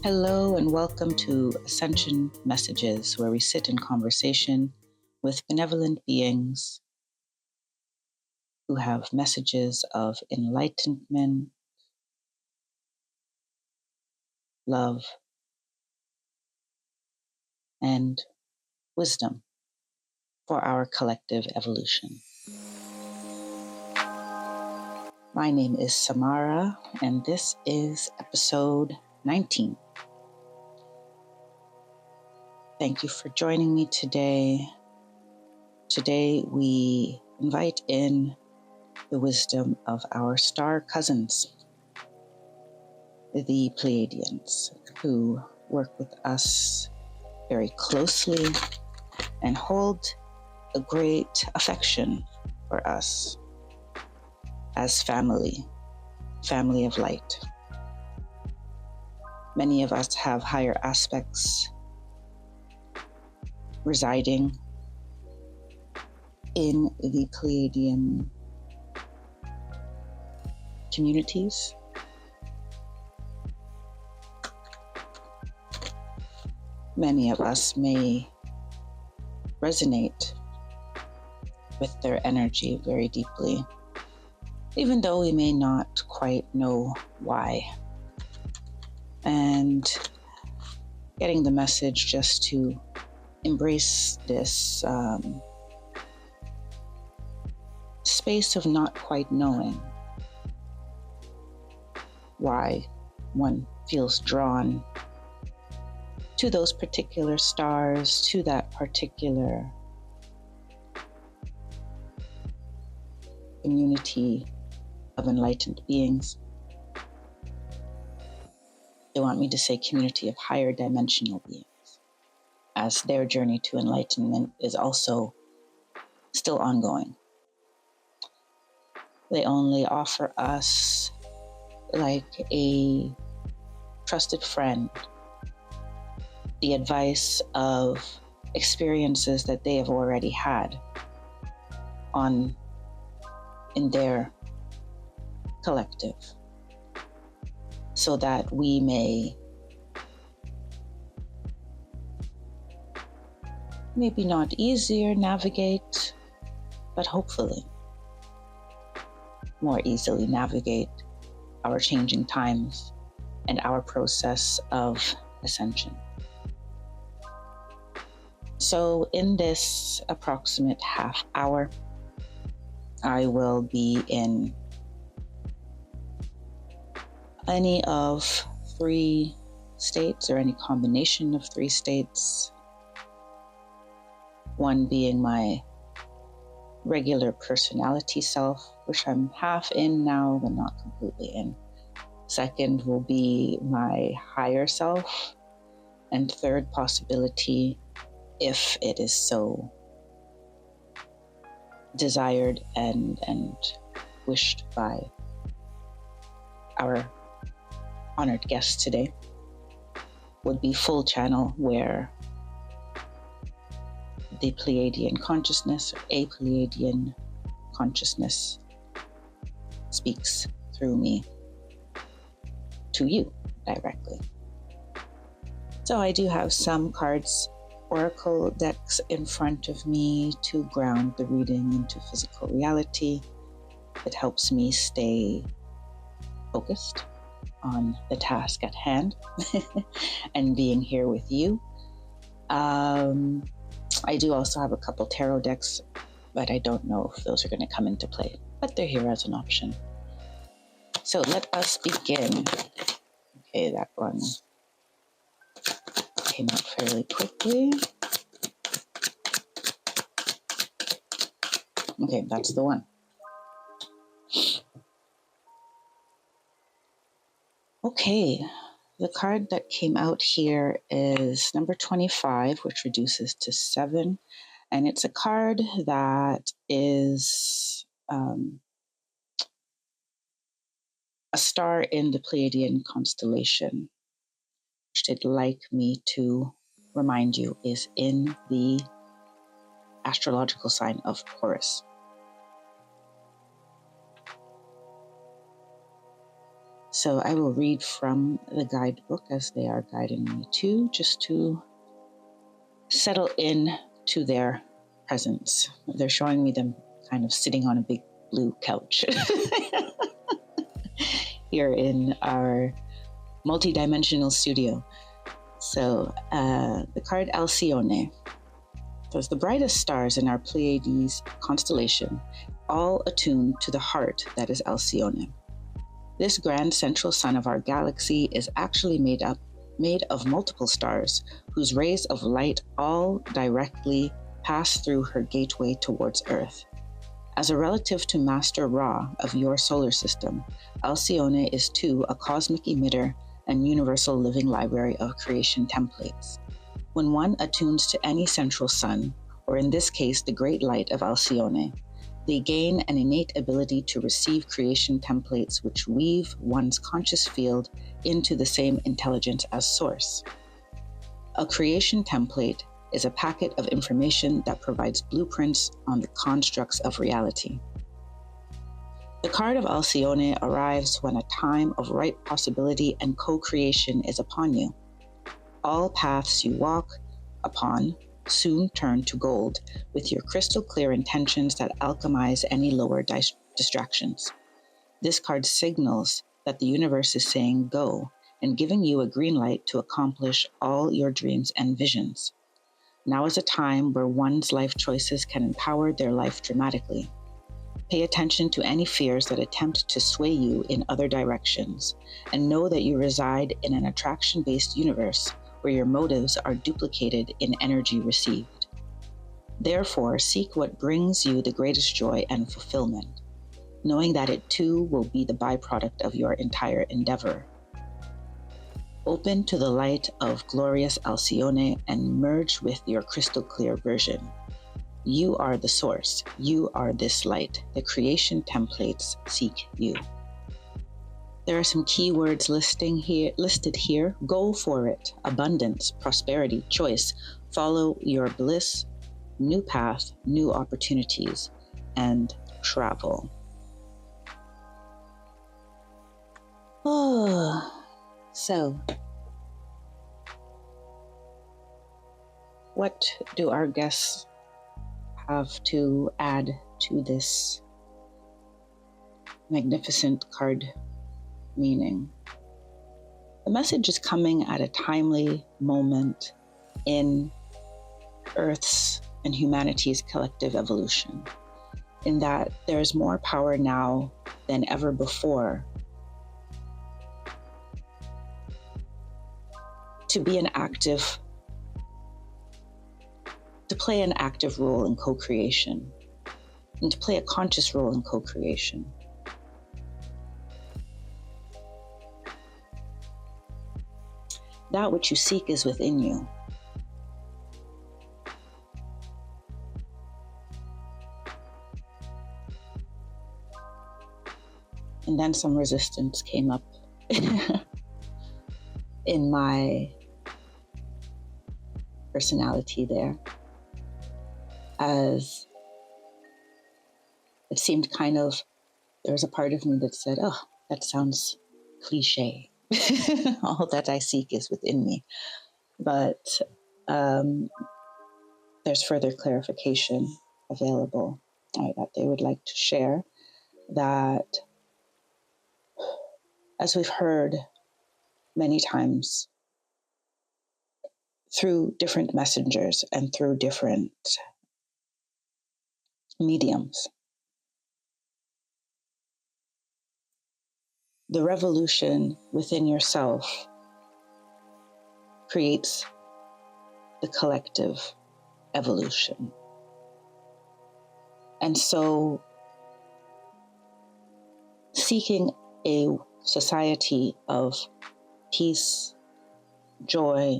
Hello and welcome to Ascension Messages, where we sit in conversation with benevolent beings who have messages of enlightenment, love, and wisdom for our collective evolution. My name is Samara, and this is episode 19. Thank you for joining me today. Today we invite in the wisdom of our star cousins, the Pleiadians, who work with us very closely and hold a great affection for us as family of light. Many of us have higher aspects residing in the Pleiadian communities. Many of us may resonate with their energy very deeply, even though we may not quite know why. And getting the message just to embrace this space of not quite knowing why one feels drawn to those particular stars, to that particular community of enlightened beings. They want me to say community of higher dimensional beings, as their journey to enlightenment is also still ongoing. They only offer us like a trusted friend the advice of experiences that they have already had in their collective, so that we may maybe not easier navigate, but hopefully more easily navigate our changing times and our process of ascension. So in this approximate half hour, I will be in any of 3 states or any combination of 3 states. One being my regular personality self, which I'm half in now, but not completely in. Second will be my higher self. And third possibility, if it is so desired and wished by our honored guest today, would be full channel, where the Pleiadian consciousness, or a Pleiadian consciousness, speaks through me to you directly. So I do have some cards, oracle decks in front of me to ground the reading into physical reality. It helps me stay focused on the task at hand and being here with you. I do also have a couple tarot decks, but I don't know if those are going to come into play, but they're here as an option. So let us begin. Okay, that one came out fairly quickly. Okay, that's the one. Okay, the card that came out here is number 25, which reduces to 7. And it's a card that is a star in the Pleiadian constellation, which they'd like me to remind you is in the astrological sign of Taurus. So I will read from the guidebook as they are guiding me to, just to settle in to their presence. They're showing me them kind of sitting on a big blue couch here in our multi-dimensional studio. So the card Alcyone. There's the brightest stars in our Pleiades constellation, all attuned to the heart that is Alcyone. This grand central sun of our galaxy is actually made of multiple stars whose rays of light all directly pass through her gateway towards Earth. As a relative to Master Ra of your solar system, Alcyone is too a cosmic emitter and universal living library of creation templates. When one attunes to any central sun, or in this case the great light of Alcyone, they gain an innate ability to receive creation templates which weave one's conscious field into the same intelligence as source. A creation template is a packet of information that provides blueprints on the constructs of reality. The card of Alcyone arrives when a time of ripe possibility and co-creation is upon you. All paths you walk upon soon turn to gold with your crystal clear intentions that alchemize any lower distractions. This card signals that the universe is saying go and giving you a green light to accomplish all your dreams and visions. Now is a time where one's life choices can empower their life dramatically. Pay attention to any fears that attempt to sway you in other directions, and know that you reside in an attraction-based universe where your motives are duplicated in energy received. Therefore, seek what brings you the greatest joy and fulfillment, knowing that it too will be the byproduct of your entire endeavor. Open to the light of glorious Alcyone and merge with your crystal clear version. You are the source. You are this light. The creation templates seek you. There are some keywords listed here. Go for it. Abundance, prosperity, choice. Follow your bliss, new path, new opportunities, and travel. So what do our guests have to add to this magnificent card meaning? The message is coming at a timely moment in Earth's and humanity's collective evolution, in that there's more power now than ever before to play an active role in co-creation, and to play a conscious role in co-creation. That which you seek is within you. And then some resistance came up in my personality there, as it seemed there was a part of me that said, oh, that sounds cliche. All that I seek is within me. But there's further clarification available that they would like to share, that as we've heard many times through different messengers and through different mediums, the revolution within yourself creates the collective evolution. And so seeking a society of peace, joy,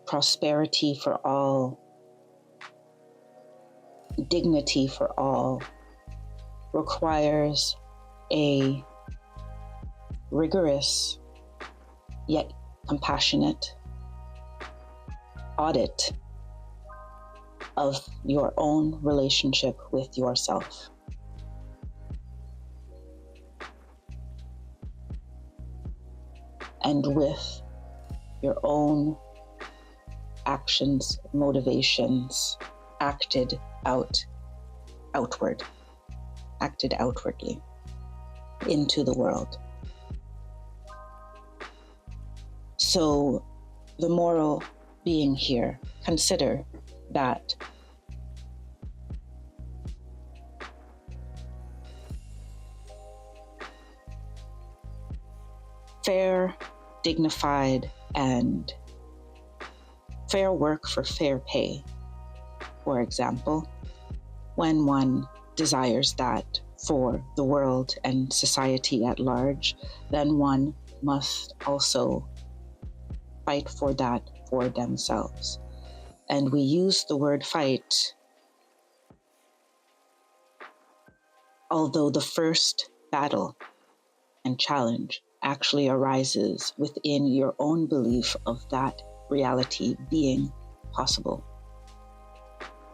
prosperity for all, dignity for all, requires a rigorous yet compassionate audit of your own relationship with yourself. and with your own actions, motivations, acted outwardly into the world. So the moral being here, consider that fair, dignified, and fair work for fair pay, for example, when one desires that for the world and society at large, then one must also fight for that for themselves. And we use the word fight, although the first battle and challenge actually arises within your own belief of that reality being possible,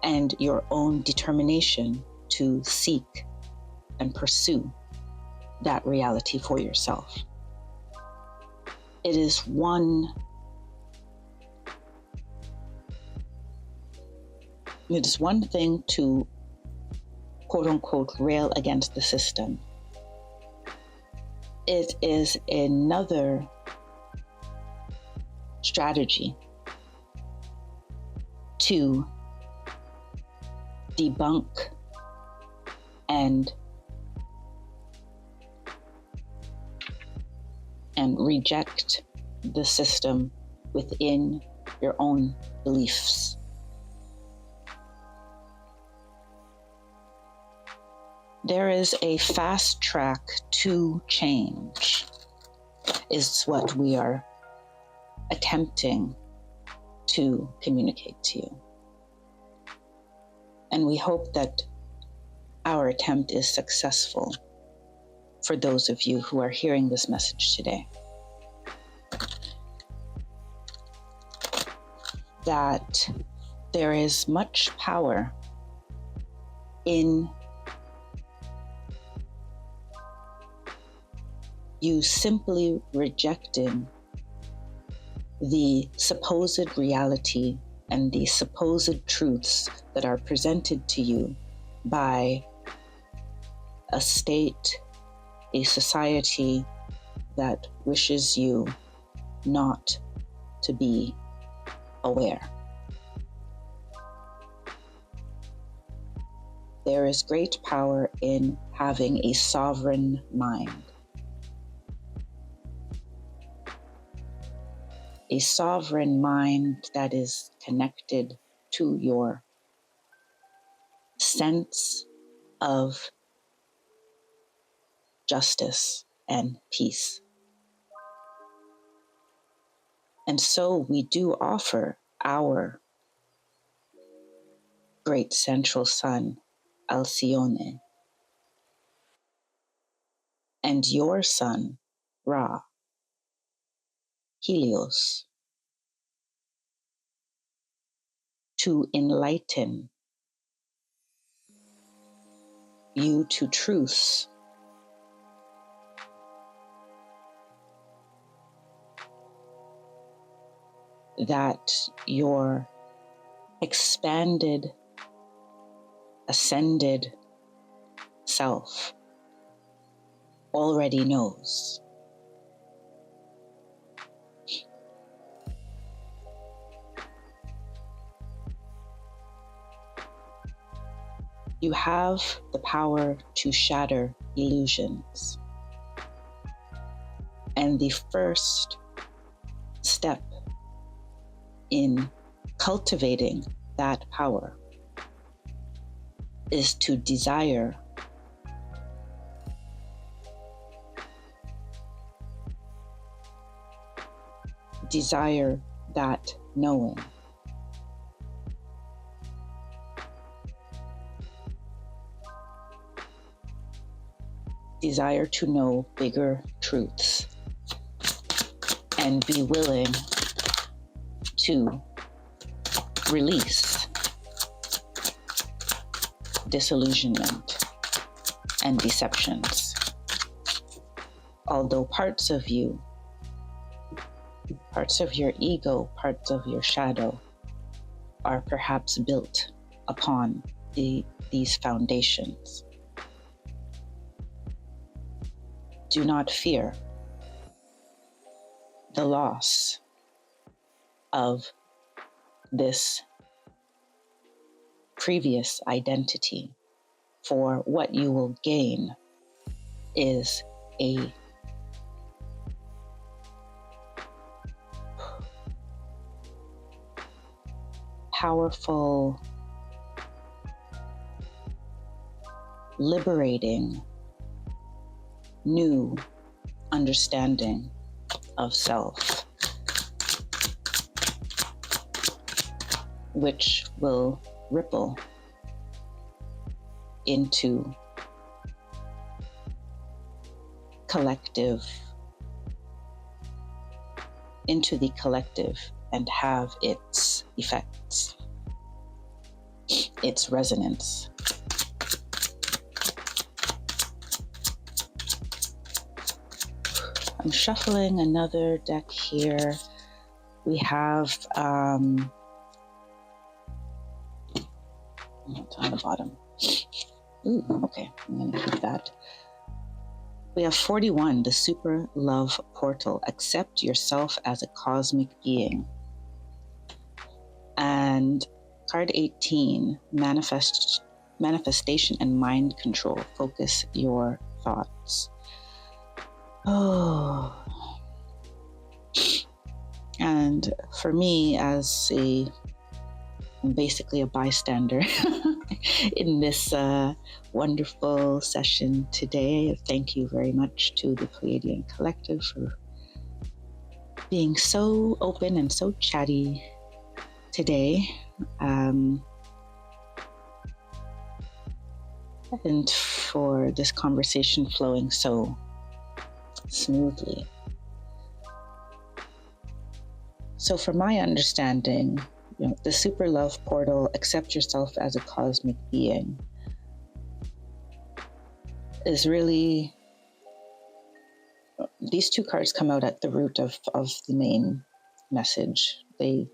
and your own determination to seek and pursue that reality for yourself. It is one thing to quote unquote rail against the system. It is another strategy to debunk and reject the system within your own beliefs. There is a fast track to change, is what we are attempting to communicate to you. And we hope that our attempt is successful for those of you who are hearing this message today. That there is much power in you simply rejecting the supposed reality and the supposed truths that are presented to you by a state, a society that wishes you not to be aware. There is great power in having a sovereign mind. A sovereign mind that is connected to your sense of justice and peace. And so we do offer our great central sun, Alcyone, and your sun, Ra, Helios, to enlighten you to truths that your expanded, ascended self already knows. You have the power to shatter illusions. And the first step in cultivating that power is to desire that knowing. Desire to know bigger truths and be willing to release disillusionment and deceptions. Although parts of you parts of your ego, parts of your shadow are perhaps built upon these foundations. Do not fear the loss of this previous identity, for what you will gain is a powerful, liberating, new understanding of self, which will ripple into the collective and have its effects, its resonance. I'm shuffling another deck here. We have, it's on the bottom. Ooh, okay, I'm gonna keep that. We have 41, the Super Love Portal. Accept yourself as a cosmic being. And card 18, manifestation and mind control. Focus your thoughts. Oh. And for me, as basically a bystander in this wonderful session today, thank you very much to the Pleiadian Collective for being so open and so chatty today. And for this conversation flowing so smoothly. So from my understanding, the Super Love Portal, accept yourself as a cosmic being, is really, these two cards come out at the root of the main message. We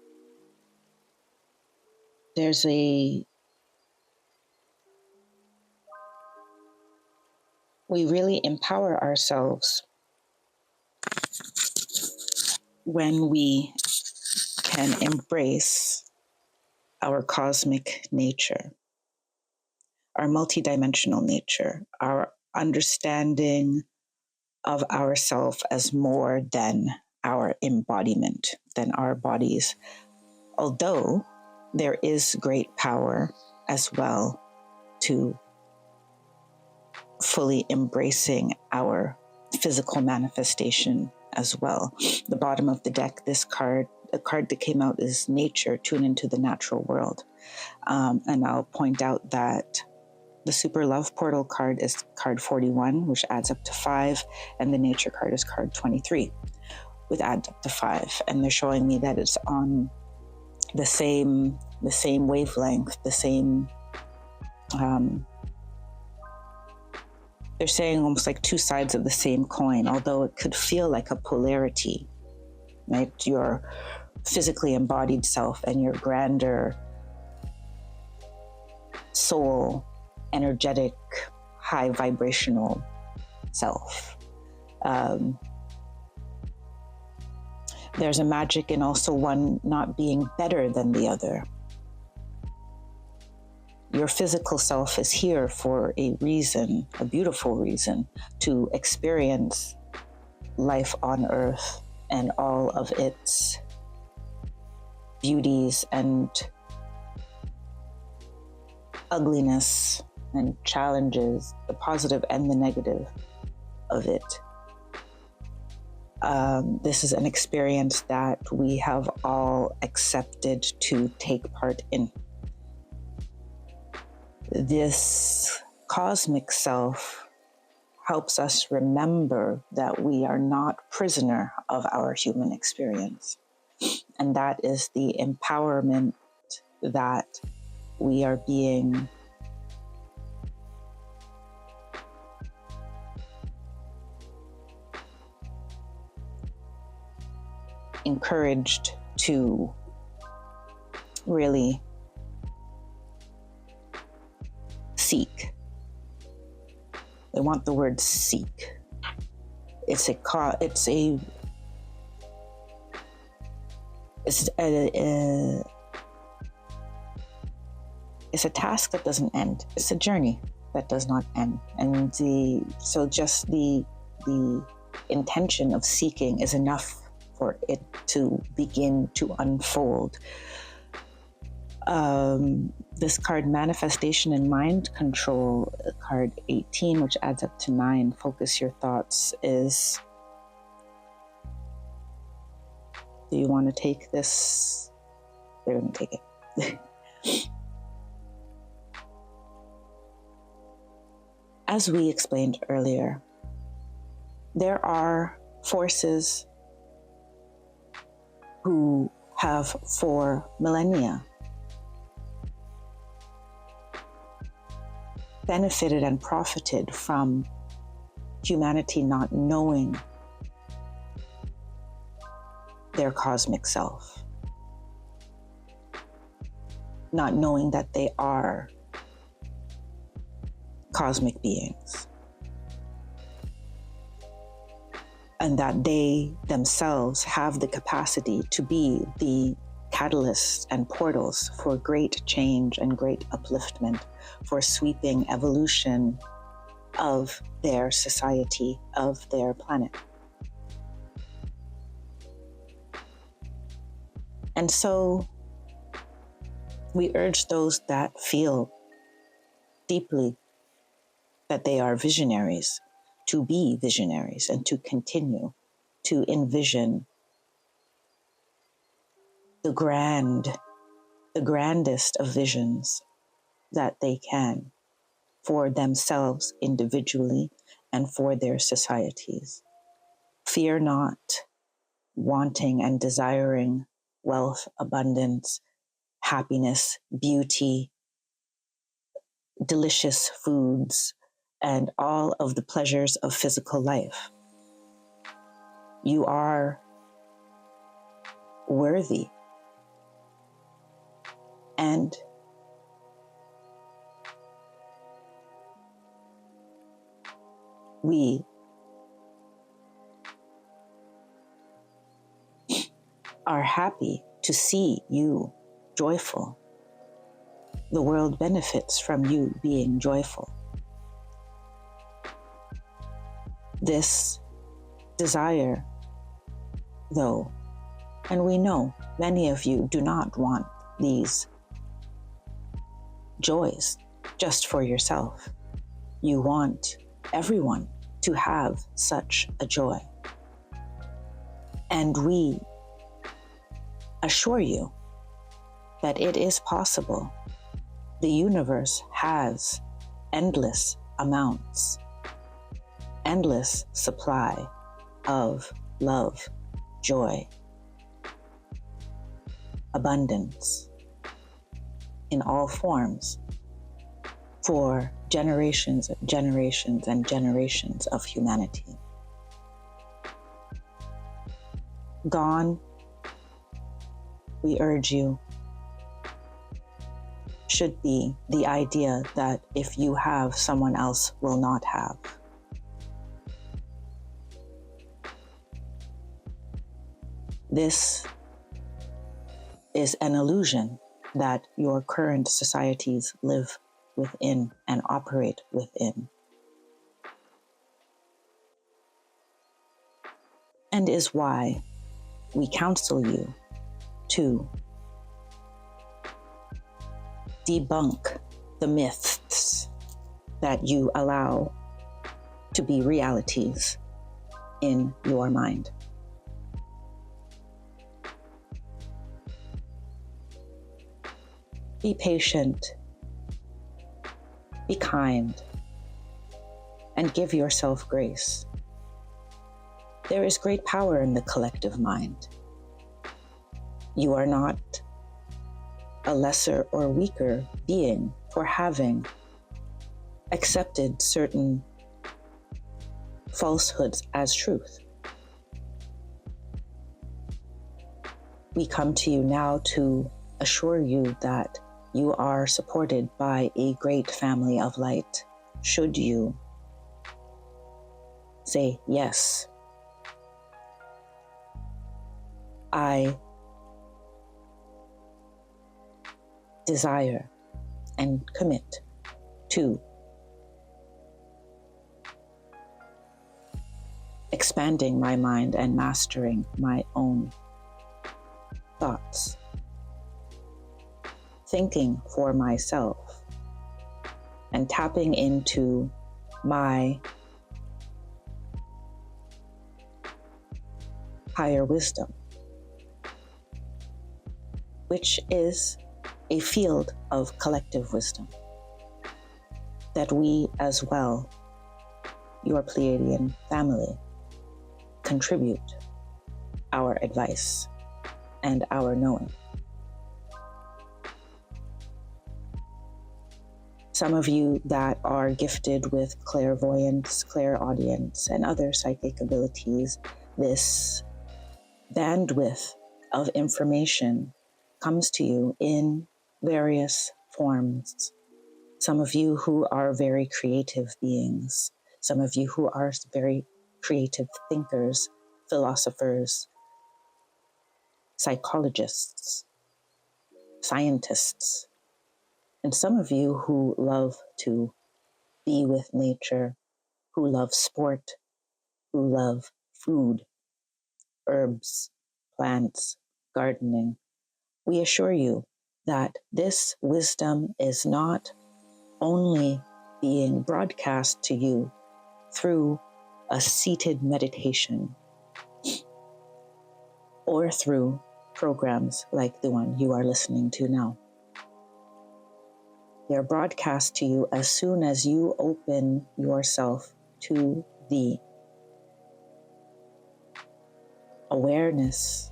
really empower ourselves when we can embrace our cosmic nature, our multidimensional nature, our understanding of ourself as more than our embodiment, than our bodies. Although there is great power as well to fully embracing our physical manifestation as well. The bottom of the deck, this card, a card that came out is nature, tune into the natural world. And I'll point out that the Super Love Portal card is card 41, which adds up to 5, and the nature card is card 23, which adds up to 5. And they're showing me that it's on the same wavelength, the same, they're saying almost like two sides of the same coin, although it could feel like a polarity, right? Your physically embodied self and your grander soul, energetic, high vibrational self. There's a magic in also one not being better than the other. Your physical self is here for a reason, a beautiful reason, to experience life on Earth and all of its beauties and ugliness and challenges, the positive and the negative of it. This is an experience that we have all accepted to take part in. This cosmic self helps us remember that we are not prisoner of our human experience. And that is the empowerment that we are being encouraged to really seek. They want the word seek. It's a task that doesn't end. It's a journey that does not end. And just the intention of seeking is enough for it to begin to unfold. This card, Manifestation and Mind Control, card 18, which adds up to 9, Focus Your Thoughts, is, do you want to take this? They're going to take it. As we explained earlier, there are forces who have for millennia benefited and profited from humanity not knowing their cosmic self, not knowing that they are cosmic beings, and that they themselves have the capacity to be the catalysts and portals for great change and great upliftment, for sweeping evolution of their society, of their planet. And so we urge those that feel deeply that they are visionaries to be visionaries and to continue to envision the grandest of visions that they can for themselves individually and for their societies. Fear not wanting and desiring wealth, abundance, happiness, beauty, delicious foods, and all of the pleasures of physical life. You are worthy. And we are happy to see you joyful. The world benefits from you being joyful. This desire, though, and we know many of you do not want these joys just for yourself. You want everyone to have such a joy. And we assure you that it is possible. The universe has endless amounts, endless supply of love, joy, abundance in all forms for generations, generations, and generations of humanity. Gone, we urge you, should be the idea that if you have, someone else will not have. This is an illusion that your current societies live within and operate within, and is why we counsel you to debunk the myths that you allow to be realities in your mind. Be patient, be kind, and give yourself grace. There is great power in the collective mind. You are not a lesser or weaker being for having accepted certain falsehoods as truth. We come to you now to assure you that you are supported by a great family of light. Should you say, yes, I desire and commit to expanding my mind and mastering my own thoughts, thinking for myself, and tapping into my higher wisdom, which is a field of collective wisdom that we as well, your Pleiadian family, contribute our advice and our knowing. Some of you that are gifted with clairvoyance, clairaudience, and other psychic abilities, this bandwidth of information comes to you in various forms. Some of you who are very creative beings, some of you who are very creative thinkers, philosophers, psychologists, scientists, and some of you who love to be with nature, who love sport, who love food, herbs, plants, gardening. We assure you that this wisdom is not only being broadcast to you through a seated meditation or through programs like the one you are listening to now. They're broadcast to you as soon as you open yourself to the awareness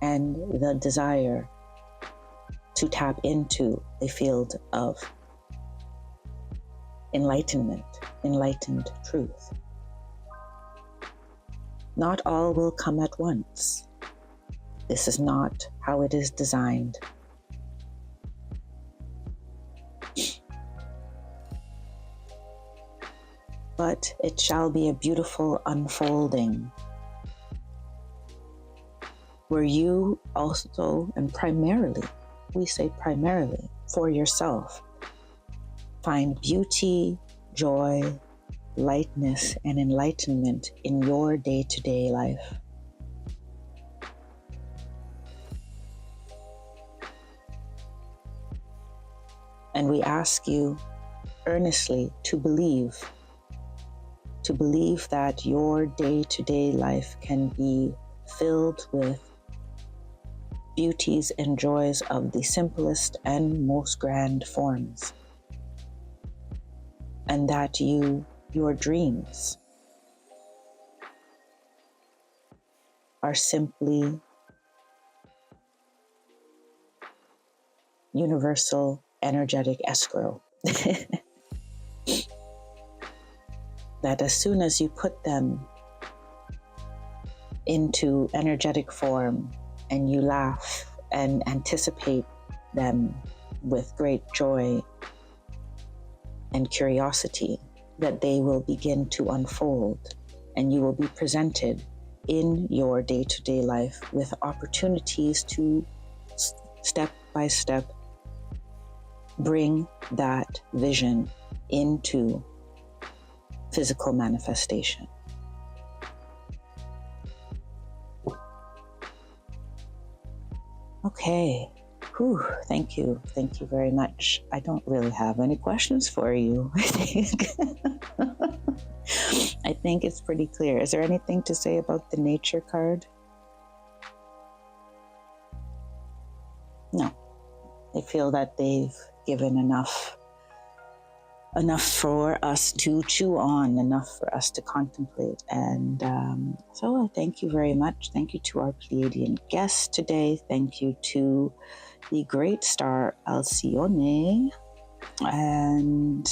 and the desire to tap into a field of enlightenment, enlightened truth. Not all will come at once. This is not how it is designed. But it shall be a beautiful unfolding where you also, and primarily, we say primarily, for yourself, find beauty, joy, lightness, and enlightenment in your day-to-day life. And we ask you earnestly to believe that your day-to-day life can be filled with beauties and joys of the simplest and most grand forms, and that your dreams are simply universal energetic escrow. That as soon as you put them into energetic form and you laugh and anticipate them with great joy and curiosity, that they will begin to unfold and you will be presented in your day-to-day life with opportunities to step by step bring that vision into physical manifestation. Okay. Whew. Thank you. Thank you very much. I don't really have any questions for you, I think. I think it's pretty clear. Is there anything to say about the nature card? No. I feel that they've given enough for us to chew on, enough for us to contemplate. And so I thank you very much. Thank you to our Pleiadian guests today. Thank you to the great star Alcyone. And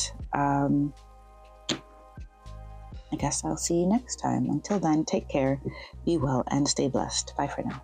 I guess I'll see you next time. Until then, take care, be well, and stay blessed. Bye for now.